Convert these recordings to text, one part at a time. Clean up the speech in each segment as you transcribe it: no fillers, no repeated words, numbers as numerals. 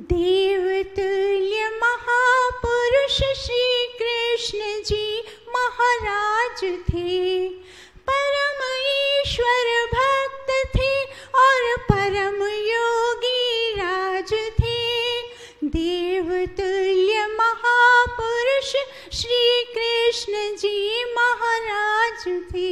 देवतुल्य महापुरुष श्री कृष्ण जी महाराज थे। परम ईश्वर भक्त थे और परम योगी राज थे। देवतुल्य महापुरुष श्री कृष्ण जी महाराज थे।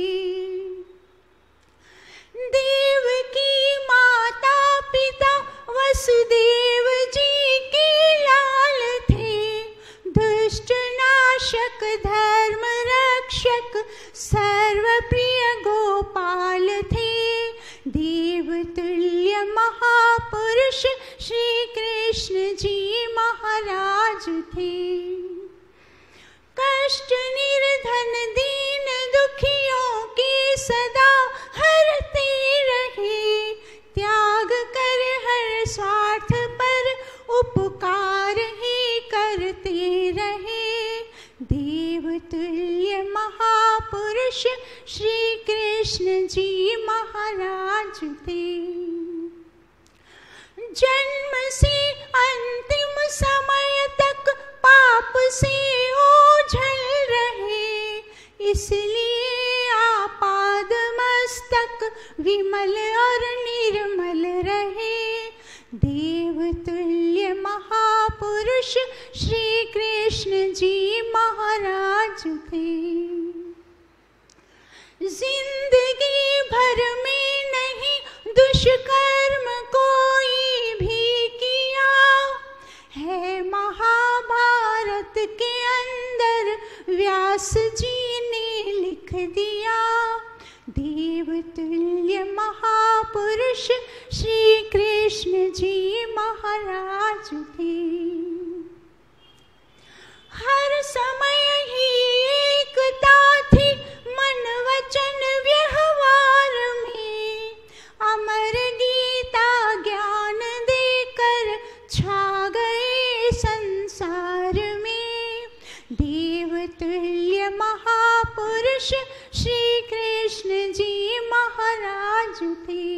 देव की माता पिता वसुदेव जी के लाल थे। दुष्ट नाशक धर्म रक्षक सर्वप्रिय गोपाल थे। देवतुल्य महापुरुष श्री कृष्ण जी महाराज थे। कष्ट निर्धन दीन दुखियों के सदा हरते रहे। त्याग कर हर स्वार्थ पर उपकार ही करते रहे। देवतुल्य महापुरुष श्री कृष्ण जी महाराज थे। जन्म से अंतिम समय तक पाप से ओझल रहे। इसलिए आपाद मस्तक विमल और निर्मल रहे। देवतुल्य महापुरुष श्री कृष्ण जी महाराज थे। जिंदगी भर में नहीं दुष्कर्म कोई भी किया है। महाभारत के अंदर व्यास जी ने लिख दिया। देवतुल्य महापुरुष श्री कृष्ण जी महाराज थे। हर समय ही एकता थी मन वचन व्यवहार में। अमर गीता ज्ञान देकर छा गए संसार में। देवतुल्य महापुरुष श्री कृष्ण जी महाराज थे।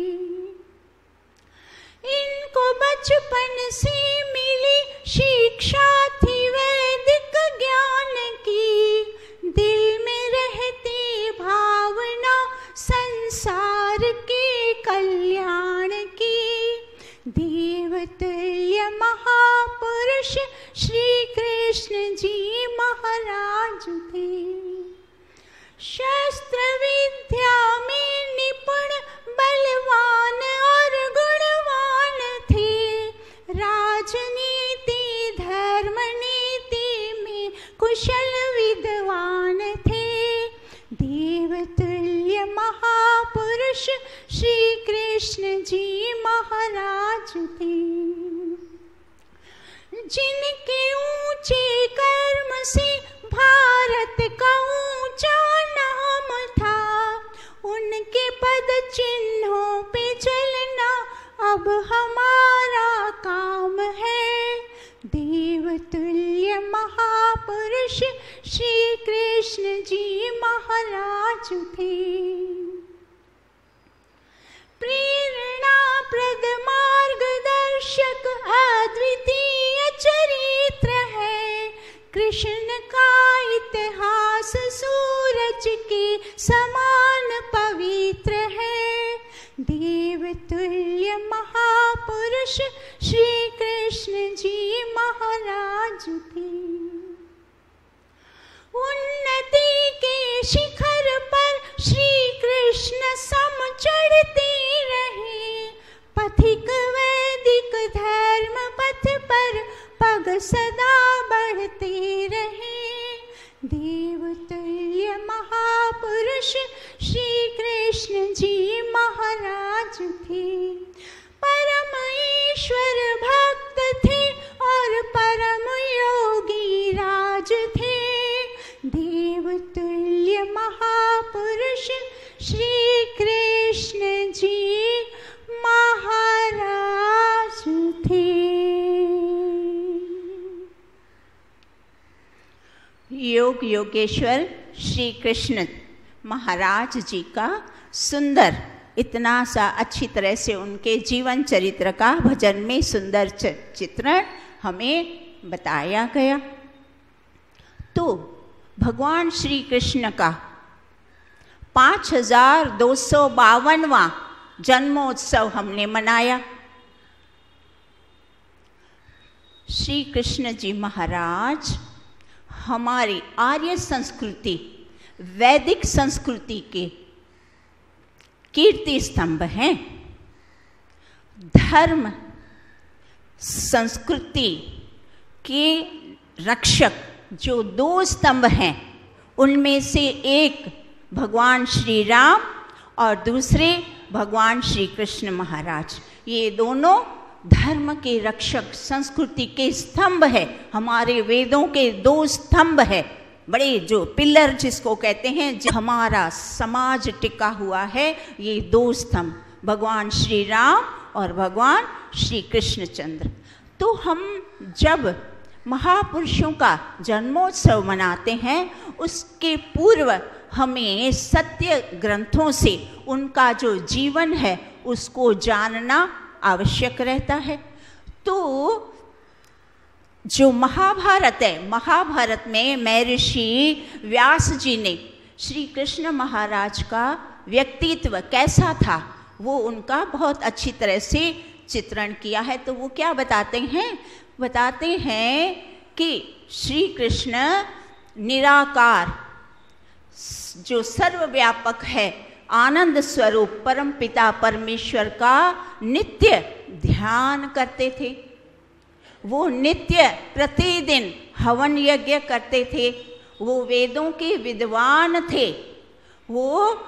इनको बचपन से मिली शिक्षा थी वैदिक ज्ञान की। दिल में रहती भावना संसार के कल्याण की। देवतुल्य महापुरुष श्री कृष्ण जी महाराज थे। शस्त्र विद्या में निपुण बलवान और गुणवान थे। राजनीति धर्म नीति में कुशल विद्वान थे। देवतुल्य महापुरुष श्री कृष्ण जी महाराज थे। जिनके ऊंचे कर्म से भारत का ऊंचा नाम था। उनके पद चिन्हों पे चलना अब हमारा काम है। देवतुल्य महापुरुष श्री कृष्ण जी महाराज थे। प्रेरणाप्रद मार्गदर्शक अद्वितीय चरित्र है। कृष्ण का इतिहास सूरज के समान पवित्र है। देवतुल्य महापुरुष श्री कृष्ण जी महाराज थे। उन्नति के शिखर पर श्री कृष्ण सम चढ़ते रहे। पथिक वैदिक धर्म पथ पर पग सदा बढ़ते रहे। देवतुल्य महापुरुष श्री कृष्ण जी महाराज थे। परम ईश्वर भक्त थे और परम योगी राज थे। देवतुल्य महापुरुष श्री कृष्ण जी महाराज थे। योग योगेश्वर श्री कृष्ण महाराज जी का सुंदर इतना सा अच्छी तरह से उनके जीवन चरित्र का भजन में सुंदर चित्रण हमें बताया गया। तो भगवान श्री कृष्ण का 5252वां जन्मोत्सव हमने मनाया। श्री कृष्ण जी महाराज हमारी आर्य संस्कृति, वैदिक संस्कृति के कीर्ति स्तंभ हैं। धर्म संस्कृति के रक्षक जो 2 स्तंभ हैं, उनमें से एक भगवान श्री राम और दूसरे भगवान श्री कृष्ण महाराज। ये दोनों धर्म के रक्षक, संस्कृति के स्तंभ है। हमारे वेदों के 2 स्तंभ है, बड़े जो पिलर जिसको कहते हैं, जो हमारा समाज टिका हुआ है। ये 2 स्तंभ भगवान श्री राम और भगवान श्री कृष्णचंद्र। तो हम जब महापुरुषों का जन्मोत्सव मनाते हैं, उसके पूर्व हमें सत्य ग्रंथों से उनका जो जीवन है उसको जानना आवश्यक रहता है। तो जो महाभारत है, महाभारत में महर्षि व्यास जी ने श्री कृष्ण महाराज का व्यक्तित्व कैसा था वो उनका बहुत अच्छी तरह से चित्रण किया है। तो वो क्या बताते हैं? बताते हैं कि श्री कृष्ण निराकार, जो सर्वव्यापक है, आनंद स्वरूप परम पिता परमेश्वर का नित्य ध्यान करते थे। वो नित्य प्रतिदिन हवन यज्ञ करते थे। वो वेदों के विद्वान थे। वो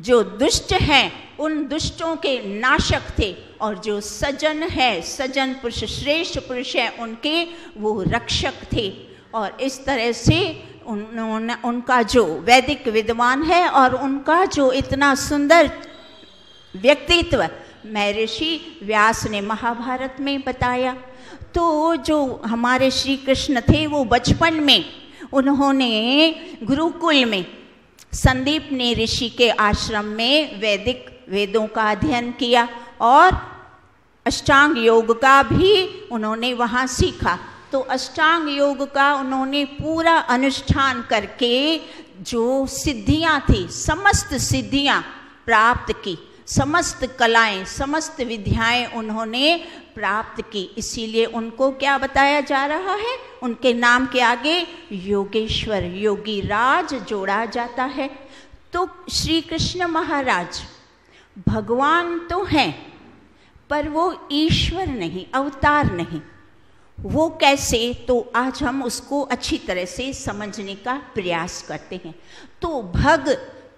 जो दुष्ट हैं उन दुष्टों के नाशक थे, और जो सज्जन है, सज्जन पुरुष, श्रेष्ठ पुरुष हैं, उनके वो रक्षक थे। और इस तरह से उनका जो वैदिक विद्वान है और उनका जो इतना सुंदर व्यक्तित्व महर्षि व्यास ने महाभारत में बताया। तो जो हमारे श्री कृष्ण थे वो बचपन में उन्होंने गुरुकुल में संदीपनी ऋषि के आश्रम में वैदिक वेदों का अध्ययन किया और अष्टांग योग का भी उन्होंने वहाँ सीखा। तो अष्टांग योग का उन्होंने पूरा अनुष्ठान करके जो सिद्धियाँ थी, समस्त सिद्धियाँ प्राप्त की, समस्त कलाएं, समस्त विद्याएं उन्होंने प्राप्त की। इसीलिए उनको क्या बताया जा रहा है? उनके नाम के आगे योगेश्वर, योगी राज जोड़ा जाता है। तो श्री कृष्ण महाराज भगवान तो हैं, पर वो ईश्वर नहीं, अवतार नहीं। वो कैसे? तो आज हम उसको अच्छी तरह से समझने का प्रयास करते हैं। तो भग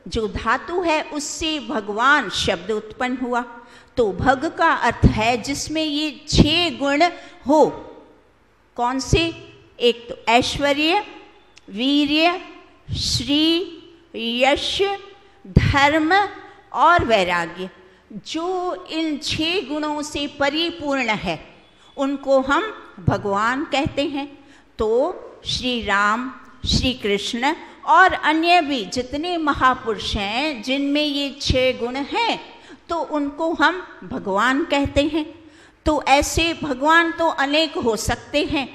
जो धातु है उससे भगवान शब्द उत्पन्न हुआ। तो भग का अर्थ है जिसमें ये 6 गुण हो। कौन से? एक तो ऐश्वर्य, वीर्य, श्री, यश, धर्म और वैराग्य। जो इन 6 गुणों से परिपूर्ण है उनको हम भगवान कहते हैं। तो श्री राम, श्री कृष्ण और अन्य भी जितने महापुरुष हैं जिनमें ये 6 गुण हैं, तो उनको हम भगवान कहते हैं। तो ऐसे भगवान तो अनेक हो सकते हैं,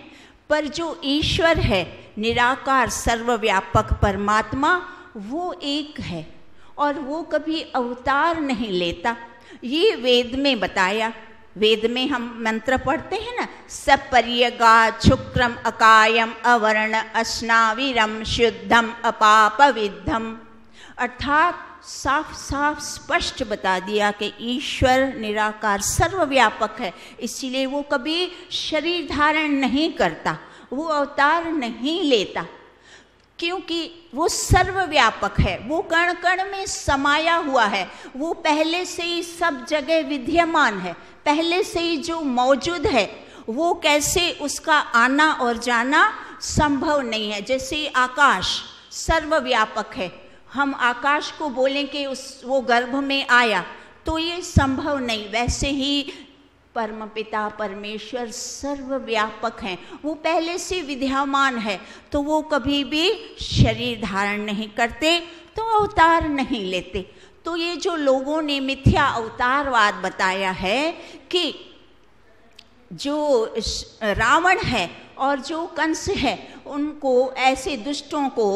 पर जो ईश्वर है, निराकार सर्वव्यापक परमात्मा, वो एक है और वो कभी अवतार नहीं लेता। ये वेद में बताया। वेद में हम मंत्र पढ़ते हैं ना, सपर्यगा शुक्रम अकायम अवर्ण अस्नाविरम शुद्धम अपाप विद्धम। अर्थात साफ साफ स्पष्ट बता दिया कि ईश्वर निराकार सर्वव्यापक है, इसीलिए वो कभी शरीर धारण नहीं करता, वो अवतार नहीं लेता, क्योंकि वो सर्वव्यापक है। वो कण कण में समाया हुआ है। वो पहले से ही सब जगह विद्यमान है, पहले से ही जो मौजूद है। वो कैसे उसका आना और जाना संभव नहीं है। जैसे आकाश सर्वव्यापक है, हम आकाश को बोलें कि वो गर्भ में आया, तो ये संभव नहीं। वैसे ही परमपिता परमेश्वर सर्वव्यापक हैं, वो पहले से विद्यमान है, तो वो कभी भी शरीर धारण नहीं करते, तो अवतार नहीं लेते। तो ये जो लोगों ने मिथ्या अवतारवाद बताया है कि जो रावण है और जो कंस है उनको ऐसे दुष्टों को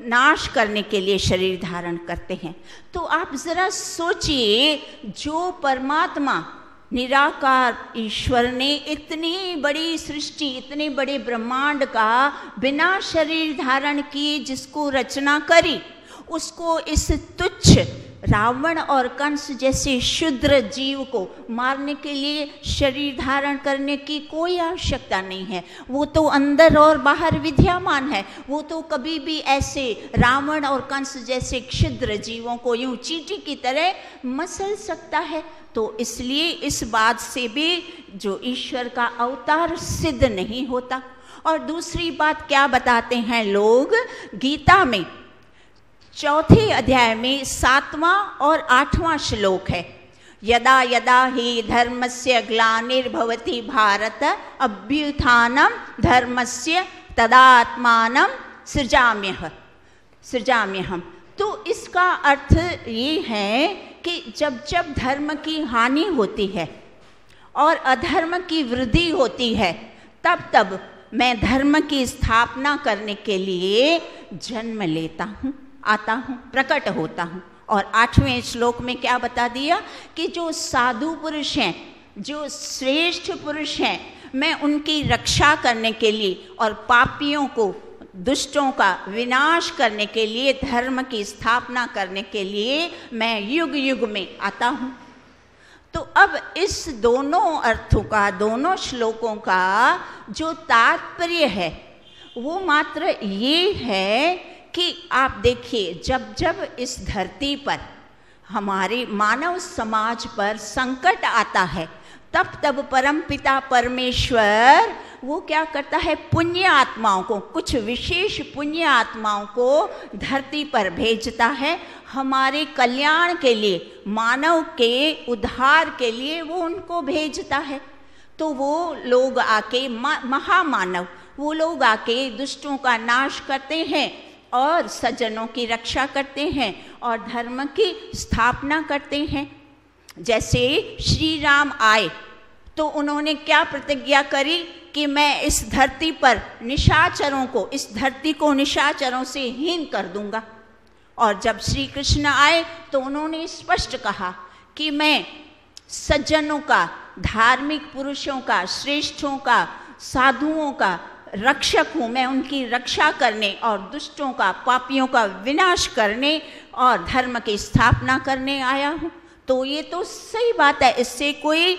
नाश करने के लिए शरीर धारण करते हैं, तो आप जरा सोचिए, जो परमात्मा निराकार ईश्वर ने इतनी बड़ी सृष्टि, इतने बड़े ब्रह्मांड का बिना शरीर धारण किए जिसको रचना करी, उसको इस तुच्छ रावण और कंस जैसे क्षुद्र जीव को मारने के लिए शरीर धारण करने की कोई आवश्यकता नहीं है। वो तो अंदर और बाहर विद्यमान है, वो तो कभी भी ऐसे रावण और कंस जैसे क्षुद्र जीवों को यूं चींटी की तरह मसल सकता है। तो इसलिए इस बात से भी जो ईश्वर का अवतार सिद्ध नहीं होता। और दूसरी बात क्या बताते हैं लोग, गीता में 4 अध्याय में 7वां और 8वां श्लोक है, यदा यदा ही धर्मस्य ग्लानिर्भवति भारत अभ्युत्थानं धर्मस्य तदात्मानं सृजाम्यहम्। तो इसका अर्थ ये है कि जब जब धर्म की हानि होती है और अधर्म की वृद्धि होती है, तब तब मैं धर्म की स्थापना करने के लिए जन्म लेता हूँ, आता हूँ, प्रकट होता हूँ। और 8वें श्लोक में क्या बता दिया कि जो साधु पुरुष हैं, जो श्रेष्ठ पुरुष हैं, मैं उनकी रक्षा करने के लिए और पापियों को, दुष्टों का विनाश करने के लिए, धर्म की स्थापना करने के लिए मैं युग युग में आता हूँ। तो अब इस दोनों अर्थों का, दोनों श्लोकों का जो तात्पर्य है वो मात्र ये है कि आप देखिए, जब जब इस धरती पर हमारे मानव समाज पर संकट आता है, तब तब परमपिता परमेश्वर वो क्या करता है, पुण्य आत्माओं को, कुछ विशेष पुण्य आत्माओं को धरती पर भेजता है हमारे कल्याण के लिए, मानव के उद्धार के लिए वो उनको भेजता है। तो वो लोग आके, महामानव, वो लोग आके दुष्टों का नाश करते हैं और सज्जनों की रक्षा करते हैं और धर्म की स्थापना करते हैं। जैसे श्री राम आए तो उन्होंने क्या प्रतिज्ञा करी कि मैं इस धरती पर निशाचरों को, इस धरती को निशाचरों से हीन कर दूंगा। और जब श्री कृष्ण आए तो उन्होंने स्पष्ट कहा कि मैं सज्जनों का, धार्मिक पुरुषों का, श्रेष्ठों का, साधुओं का रक्षक हूँ, मैं उनकी रक्षा करने और दुष्टों का, पापियों का विनाश करने और धर्म की स्थापना करने आया हूँ। तो ये तो सही बात है, इससे कोई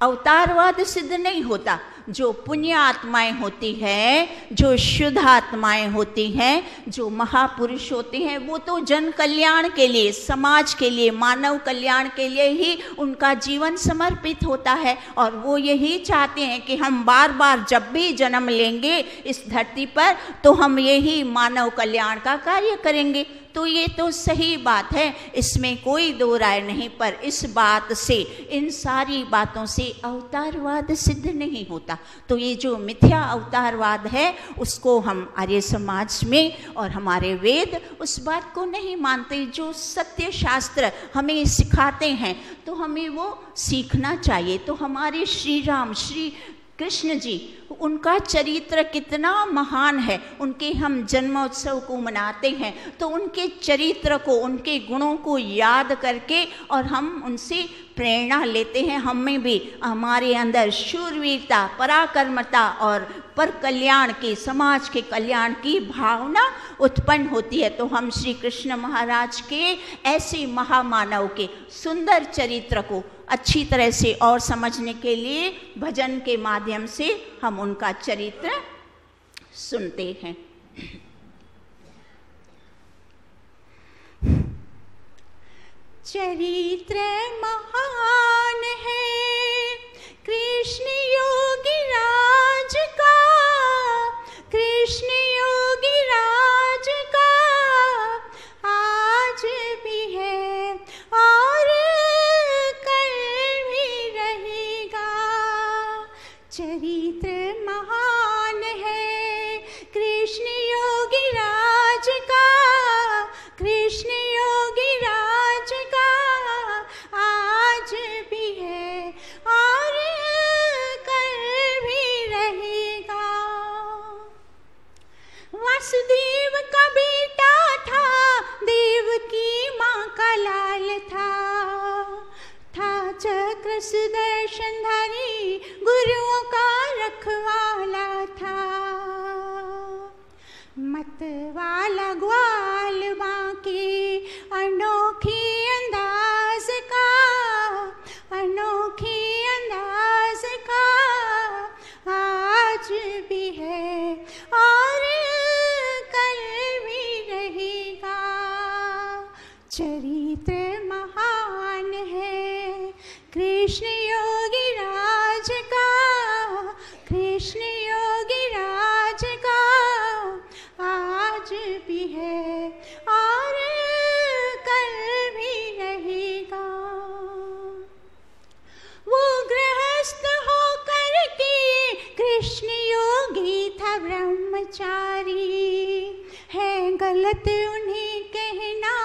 अवतारवाद सिद्ध नहीं होता। जो पुण्य आत्माएं होती हैं, जो शुद्ध आत्माएं होती हैं, जो महापुरुष होते हैं, वो तो जन कल्याण के लिए, समाज के लिए, मानव कल्याण के लिए ही उनका जीवन समर्पित होता है। और वो यही चाहते हैं कि हम बार बार जब भी जन्म लेंगे इस धरती पर, तो हम यही मानव कल्याण का कार्य करेंगे। तो ये तो सही बात है, इसमें कोई दो राय नहीं। पर इस बात से, इन सारी बातों से अवतारवाद सिद्ध नहीं होता। तो ये जो मिथ्या अवतारवाद है, उसको हम आर्य समाज में और हमारे वेद उस बात को नहीं मानते। जो सत्य शास्त्र हमें सिखाते हैं तो हमें वो सीखना चाहिए। तो हमारे श्री राम, श्री कृष्ण जी, उनका चरित्र कितना महान है। उनके हम जन्मोत्सव को मनाते हैं तो उनके चरित्र को, उनके गुणों को याद करके और हम उनसे प्रेरणा लेते हैं। हमें भी, हमारे अंदर शूरवीरता, पराक्रमता और पर कल्याण की, समाज के कल्याण की भावना उत्पन्न होती है। तो हम श्री कृष्ण महाराज के ऐसे महामानव के सुंदर चरित्र को अच्छी तरह से और समझने के लिए भजन के माध्यम से हम उनका चरित्र सुनते हैं। चरित्र महान है कृष्ण योगी राज का, कृष्ण योगी राज का आज भी है और कल भी रहेगा। चरित्र महान है कृष्ण योगी राज का, कृष्ण योगी राज हाथ वाला ग्वाल बांके अनोखी अंदाज का, अनोखी अंदाज का आज भी है और कल भी रहेगा। चरित्र महान है कृष्ण योगी राज का, कृष्ण योगी राज का आज भी है और कल भी रहेगा। वो गृहस्थ होकर के कृष्ण योगी था ब्रह्मचारी, है गलत उन्हें कहना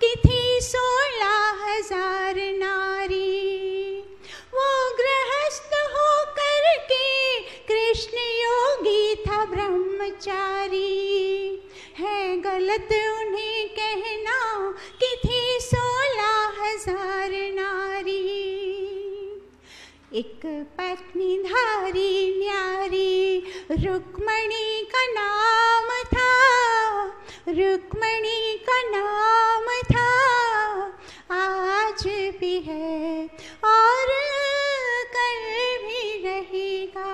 कि थी 16,000 नारी। वो गृहस्थ होकर के कृष्ण योगी था ब्रह्मचारी, है गलत उन्हें कहना कि थी 16,000 नारी। एक पत्नीधारी न्यारी रुक्मणी का नाम था, रुक्मणी का नाम था आज भी है और कल भी रहेगा।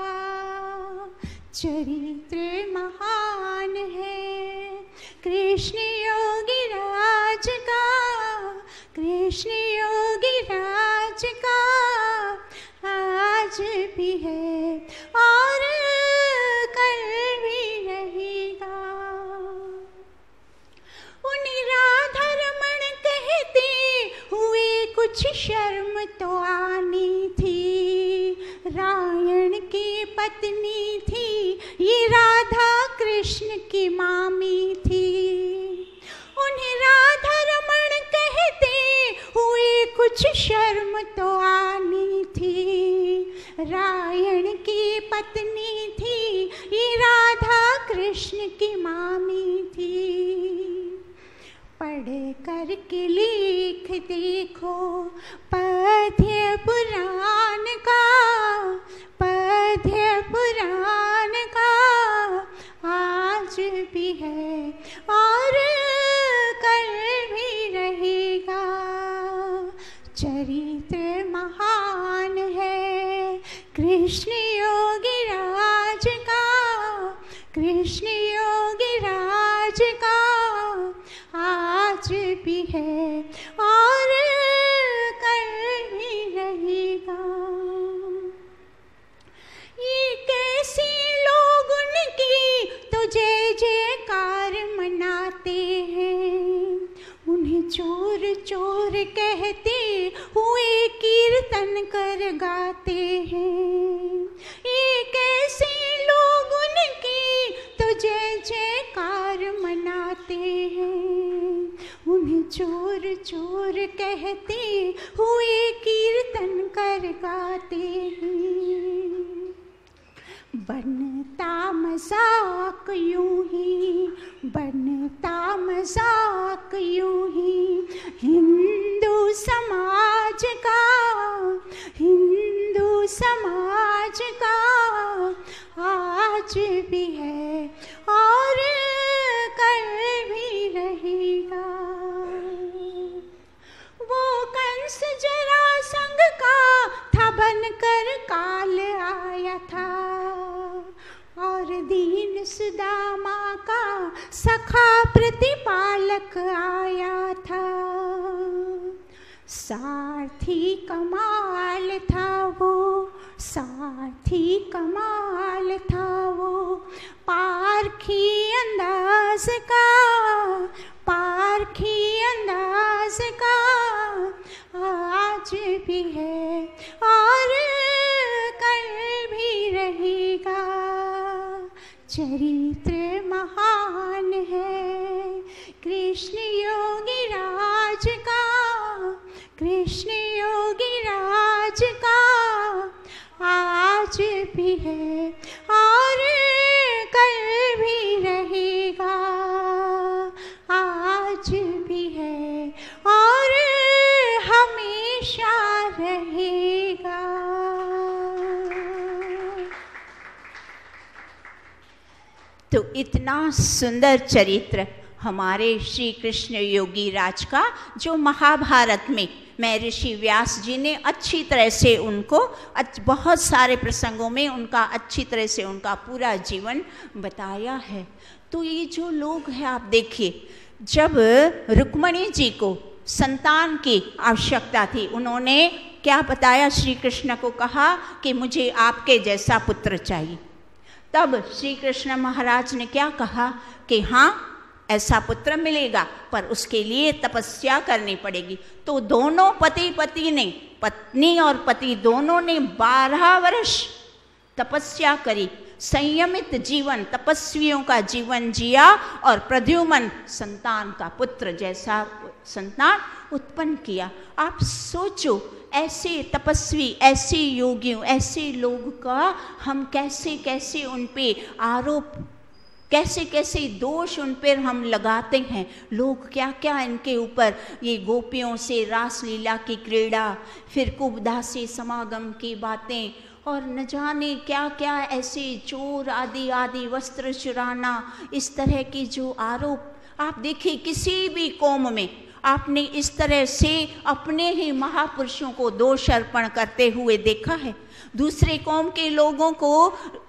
चरित्र महान है कृष्ण योगी राज का, कृष्ण योगी राज का आज भी है और कल भी रहेगा। उन्हें राधा रमण कहते हुए कुछ शर्म तो आनी थी, रायण की पत्नी थी ये राधा कृष्ण की मामी थी। उन्हें राधा रमण कहते हुए कुछ शर्म तो आनी थी, रायण की पत्नी थी ये राधा कृष्ण की मामी थी। पढ़ कर के लिख देखो पद्य पुराण का, पद्य पुराण का आज भी है और कल भी रहेगा। चरित्र महान है कृष्ण योगी राज का, कृष्ण योगी राज का आज भी है और कल भी रहेगा। ये कैसे लोग उनकी तो जय जयकार मनाते हैं, उन्हें चोर चोर कहते हुए कीर्तन कर गाते हैं। ये कैसे लोग उनकी तो जय जयकार मनाते हैं, उन्हें चोर चोर कहते हुए कीर्तन कर गाते हैं। बनता मजाक यूं ही, बनता मजाक यूं ही हिंदू समाज का, हिंदू समाज का आज भी है और कल भी रहेगा। वो कंस जरासंध का था बनकर काल आया था, और दीन सुदामा का सखा प्रतिपालक आया था। सारथी कमाल था वो, सारथी कमाल था वो, पारखी अंदाज का, पारखी अंदाज का आज भी है और कल भी रहेगा। चरित्र महान है कृष्ण योगी राज का, कृष्ण योगी राज का आज भी है और कल भी रहेगा, आज भी है और हमेशा रहेगा। तो इतना सुंदर चरित्र हमारे श्री कृष्ण योगी राज का, जो महाभारत में महर्षि व्यास जी ने अच्छी तरह से उनको बहुत सारे प्रसंगों में उनका अच्छी तरह से उनका पूरा जीवन बताया है। तो ये जो लोग हैं, आप देखिए, जब रुक्मणी जी को संतान की आवश्यकता थी, उन्होंने क्या बताया, श्री कृष्ण को कहा कि मुझे आपके जैसा पुत्र चाहिए। तब श्री कृष्ण महाराज ने क्या कहा कि हाँ, ऐसा पुत्र मिलेगा, पर उसके लिए तपस्या करनी पड़ेगी। तो दोनों पति ने, पत्नी और पति दोनों ने 12 वर्ष तपस्या करी, संयमित जीवन, तपस्वियों का जीवन जिया और प्रद्युम्न संतान का पुत्र जैसा संतान उत्पन्न किया। आप सोचो, ऐसे तपस्वी, ऐसे योगियों, ऐसे लोग का हम कैसे कैसे उन पे आरोप, कैसे कैसे दोष उन पर हम लगाते हैं। लोग क्या क्या इनके ऊपर, ये गोपियों से रासलीला की क्रीड़ा, फिर कुबदासी समागम की बातें, और न जाने क्या क्या ऐसे चोर आदि आदि, वस्त्र चुराना, इस तरह की जो आरोप। आप देखिए, किसी भी कौम में आपने इस तरह से अपने ही महापुरुषों को दोष अर्पण करते हुए देखा है? दूसरे कौम के लोगों को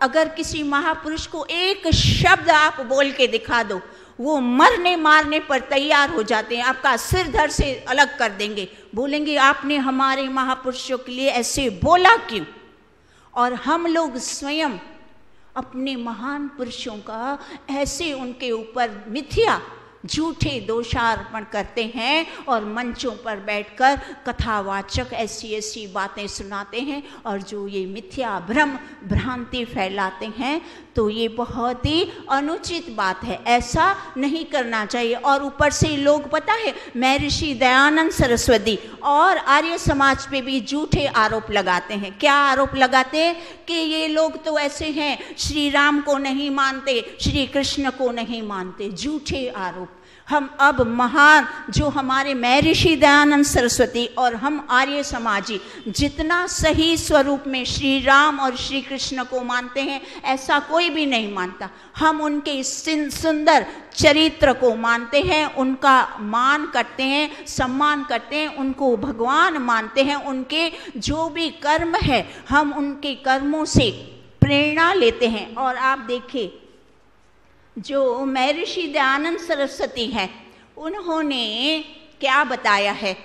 अगर किसी महापुरुष को एक शब्द आप बोल के दिखा दो, वो मरने मारने पर तैयार हो जाते हैं, आपका सिर धड़ से अलग कर देंगे, बोलेंगे आपने हमारे महापुरुषों के लिए ऐसे बोला क्यों। और हम लोग स्वयं अपने महान पुरुषों का ऐसे उनके ऊपर मिथ्या झूठे दोषारोपण करते हैं और मंचों पर बैठकर कथावाचक ऐसी ऐसी बातें सुनाते हैं और जो ये मिथ्या भ्रम भ्रांति फैलाते हैं। तो ये बहुत ही अनुचित बात है, ऐसा नहीं करना चाहिए। और ऊपर से लोग, पता है, महर्षि दयानंद सरस्वती और आर्य समाज पे भी झूठे आरोप लगाते हैं। क्या आरोप लगाते हैं कि ये लोग तो ऐसे हैं, श्री राम को नहीं मानते, श्री कृष्ण को नहीं मानते, झूठे आरोप। हम अब महान जो हमारे महर्षि दयानंद सरस्वती और हम आर्य समाजी जितना सही स्वरूप में श्री राम और श्री कृष्ण को मानते हैं, ऐसा कोई भी नहीं मानता। हम उनके सुंदर चरित्र को मानते हैं, उनका मान करते हैं, सम्मान करते हैं, उनको भगवान मानते हैं। उनके जो भी कर्म है, हम उनके कर्मों से प्रेरणा लेते हैं। और आप देखिए, जो महर्षि दयानंद सरस्वती हैं, उन्होंने क्या बताया है,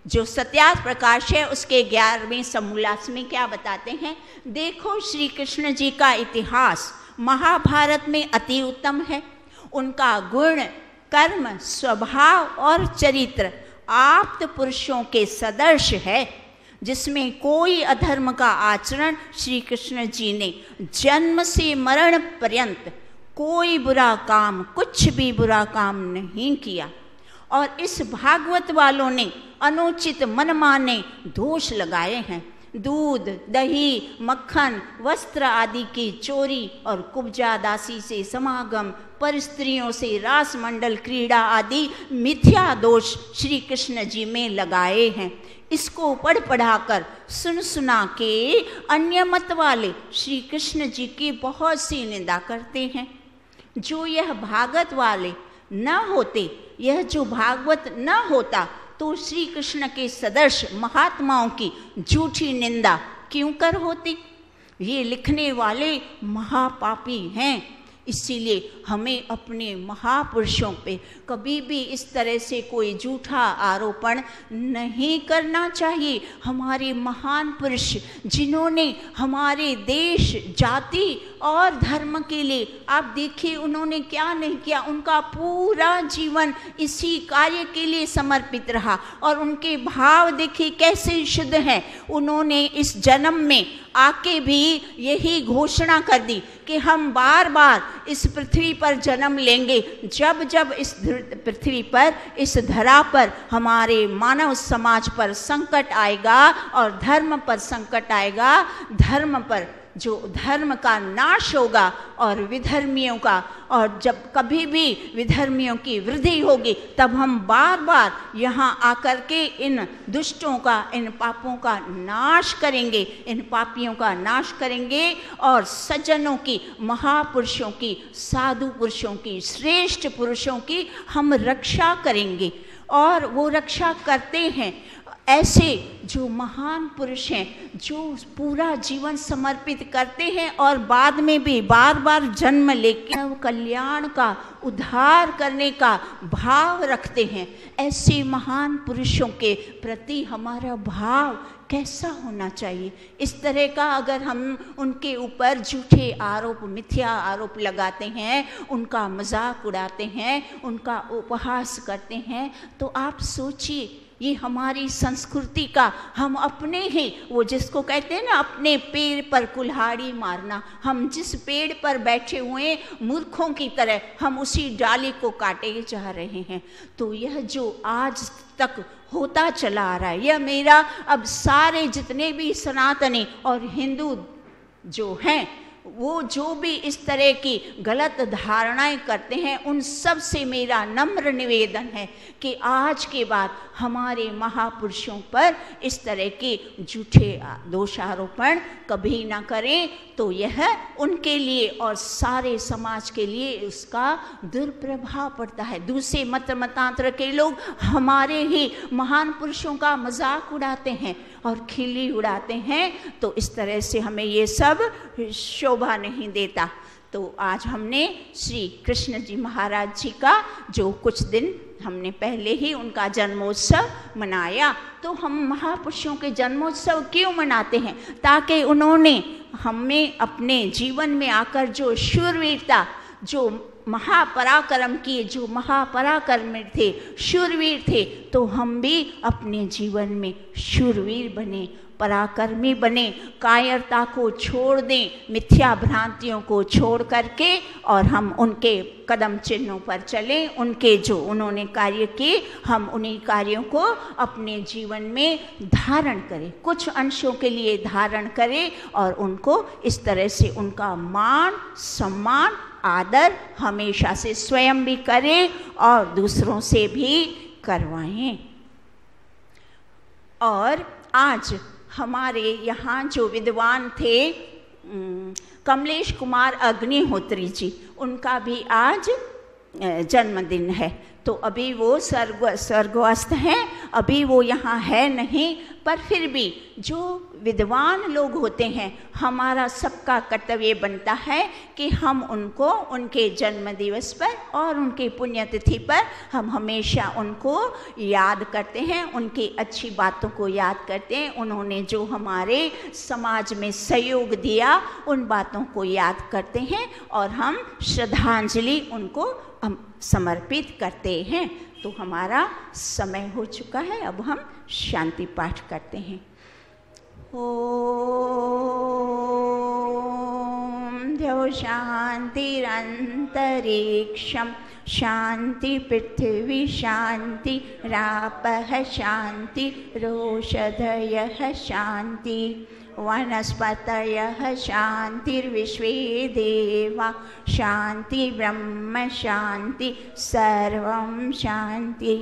जो सत्यार्थ प्रकाश है उसके 11वें समोल्लास में क्या बताते हैं, देखो श्री कृष्ण जी का इतिहास महाभारत में अति उत्तम है। उनका गुण, कर्म, स्वभाव और चरित्र आप्त पुरुषों के सदृश है, जिसमें कोई अधर्म का आचरण श्री कृष्ण जी ने जन्म से मरण पर्यंत कोई बुरा काम, कुछ भी बुरा काम नहीं किया। और इस भागवत वालों ने अनुचित मनमाने दोष लगाए हैं। दूध, दही, मक्खन, वस्त्र आदि की चोरी और कुब्जा दासी से समागम, पर स्त्रियों से रास मंडल क्रीड़ा आदि मिथ्या दोष श्री कृष्ण जी में लगाए हैं। इसको पढ़ पढ़ाकर सुन सुना के अन्य मत वाले श्री कृष्ण जी की बहुत सी निंदा करते हैं। जो यह भागवत वाले न होते, यह जो भागवत न होता, तो श्री कृष्ण के सदृश महात्माओं की झूठी निंदा क्यों कर होती। ये लिखने वाले महापापी हैं, इसीलिए हमें अपने महापुरुषों पे कभी भी इस तरह से कोई झूठा आरोपण नहीं करना चाहिए। हमारे महान पुरुष जिन्होंने हमारे देश, जाति और धर्म के लिए, आप देखिए उन्होंने क्या नहीं किया, उनका पूरा जीवन इसी कार्य के लिए समर्पित रहा और उनके भाव देखिए कैसे शुद्ध हैं। उन्होंने इस जन्म में आके भी यही घोषणा कर दी कि हम बार बार इस पृथ्वी पर जन्म लेंगे, जब जब इस पृथ्वी पर, इस धरा पर हमारे मानव समाज पर संकट आएगा और धर्म पर संकट आएगा, धर्म पर जो धर्म का नाश होगा और विधर्मियों का, और जब कभी भी विधर्मियों की वृद्धि होगी तब हम बार बार यहाँ आकर के इन दुष्टों का, इन पापों का नाश करेंगे, इन पापियों का नाश करेंगे और सज्जनों की, महापुरुषों की, साधु पुरुषों की, श्रेष्ठ पुरुषों की हम रक्षा करेंगे। और वो रक्षा करते हैं ऐसे जो महान पुरुष हैं, जो पूरा जीवन समर्पित करते हैं और बाद में भी बार बार जन्म लेकर कल्याण का, उद्धार करने का भाव रखते हैं। ऐसे महान पुरुषों के प्रति हमारा भाव कैसा होना चाहिए? इस तरह का अगर हम उनके ऊपर झूठे आरोप, मिथ्या आरोप लगाते हैं, उनका मजाक उड़ाते हैं, उनका उपहास करते हैं, तो आप सोचिए ये हमारी संस्कृति का, हम अपने ही, वो जिसको कहते हैं ना, अपने पेड़ पर कुल्हाड़ी मारना, हम जिस पेड़ पर बैठे हुए मूर्खों की तरह हम उसी डाली को काटे जा रहे हैं। तो यह जो आज तक होता चला आ रहा है, यह मेरा, अब सारे जितने भी सनातनी और हिंदू जो हैं, वो जो भी इस तरह की गलत धारणाएं करते हैं, उन सब से मेरा नम्र निवेदन है कि आज के बाद हमारे महापुरुषों पर इस तरह के झूठे दोषारोपण कभी ना करें, तो यह उनके लिए और सारे समाज के लिए उसका दुष्प्रभाव पड़ता है। दूसरे मत मतांतर के लोग हमारे ही महान पुरुषों का मजाक उड़ाते हैं और खिल्ली उड़ाते हैं, तो इस तरह से हमें ये सब शोभा नहीं देता। तो आज हमने श्री कृष्ण जी महाराज जी का जो कुछ दिन हमने पहले ही उनका जन्मोत्सव मनाया। तो हम महापुरुषों के जन्मोत्सव क्यों मनाते हैं? ताकि उन्होंने हमें अपने जीवन में आकर जो शूरवीरता, जो महापराक्रम किए, जो महापराक्रमी थे, शूरवीर थे, तो हम भी अपने जीवन में शूरवीर बने, पराक्रमी बने, कायरता को छोड़ दें, मिथ्या भ्रांतियों को छोड़ करके, और हम उनके कदम चिन्हों पर चलें। उनके जो उन्होंने कार्य किए, हम उन्हीं कार्यों को अपने जीवन में धारण करें, कुछ अंशों के लिए धारण करें, और उनको इस तरह से उनका मान, सम्मान, आदर हमेशा से स्वयं भी करें और दूसरों से भी करवाएं। और आज हमारे यहाँ जो विद्वान थे कमलेश कुमार अग्निहोत्री जी, उनका भी आज जन्मदिन है। तो अभी वो स्वर्गस्थ हैं, अभी वो यहाँ है नहीं, पर फिर भी जो विद्वान लोग होते हैं, हमारा सबका कर्तव्य बनता है कि हम उनको उनके जन्म दिवस पर और उनके पुण्यतिथि पर हम हमेशा उनको याद करते हैं, उनकी अच्छी बातों को याद करते हैं। उन्होंने जो हमारे समाज में सहयोग दिया, उन बातों को याद करते हैं और हम श्रद्धांजलि उनको हम समर्पित करते हैं। तो हमारा समय हो चुका है, अब हम शांति पाठ करते हैं। ओम द्यौ शांतिरंतरिक्षं शांति पृथ्वी शांति रापः शांति रोषधयः शांति वनस्पतयः शांतिर्विश्वे देवा शांति ब्रह्म शांति सर्वं शांति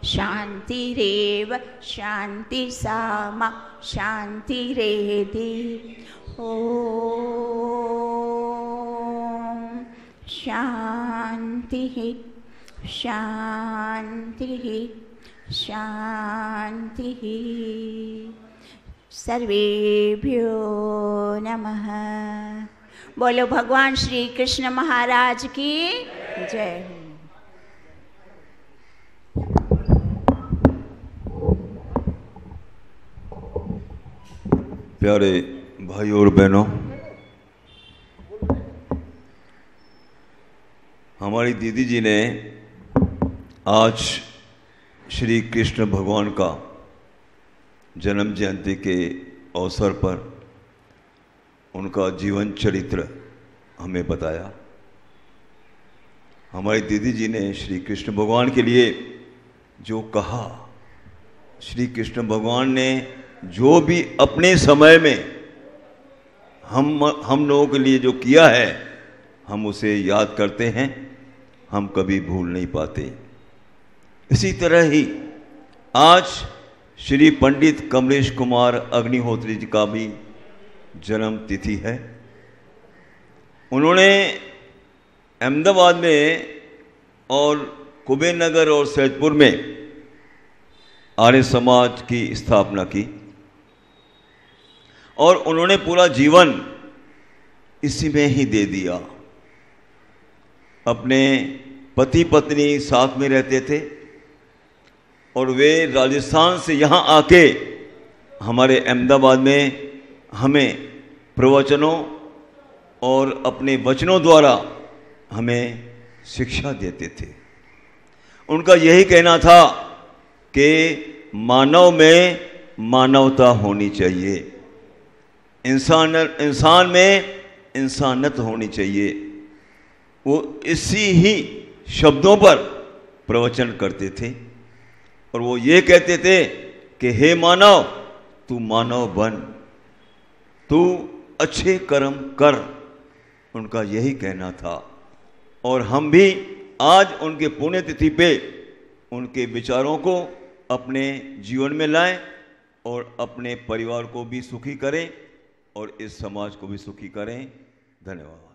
शांतिरेव शांति सामा शांतिरेधि। ओम शांतिः शांतिः शांतिः। सर्वेभ्यो नमः। बोलो भगवान श्री कृष्ण महाराज की जय। प्यारे भाई और बहनों, हमारी दीदी जी ने आज श्री कृष्ण भगवान का जन्म जयंती के अवसर पर उनका जीवन चरित्र हमें बताया। हमारी दीदी जी ने श्री कृष्ण भगवान के लिए जो कहा, श्री कृष्ण भगवान ने जो भी अपने समय में हम लोगों के लिए जो किया है, हम उसे याद करते हैं, हम कभी भूल नहीं पाते। इसी तरह ही आज श्री पंडित कमलेश कुमार अग्निहोत्री जी का भी जन्म तिथि है। उन्होंने अहमदाबाद में और कुबेर नगर और सैदपुर में आर्य समाज की स्थापना की और उन्होंने पूरा जीवन इसी में ही दे दिया। अपने पति पत्नी साथ में रहते थे और वे राजस्थान से यहाँ आके हमारे अहमदाबाद में हमें प्रवचनों और अपने वचनों द्वारा हमें शिक्षा देते थे। उनका यही कहना था कि मानव में मानवता होनी चाहिए, इंसान में इंसानियत होनी चाहिए। वो इसी ही शब्दों पर प्रवचन करते थे और वो ये कहते थे कि हे मानव, तू मानव बन, तू अच्छे कर्म कर। उनका यही कहना था और हम भी आज उनके पुण्यतिथि पे उनके विचारों को अपने जीवन में लाएं और अपने परिवार को भी सुखी करें और इस समाज को भी सुखी करें। धन्यवाद।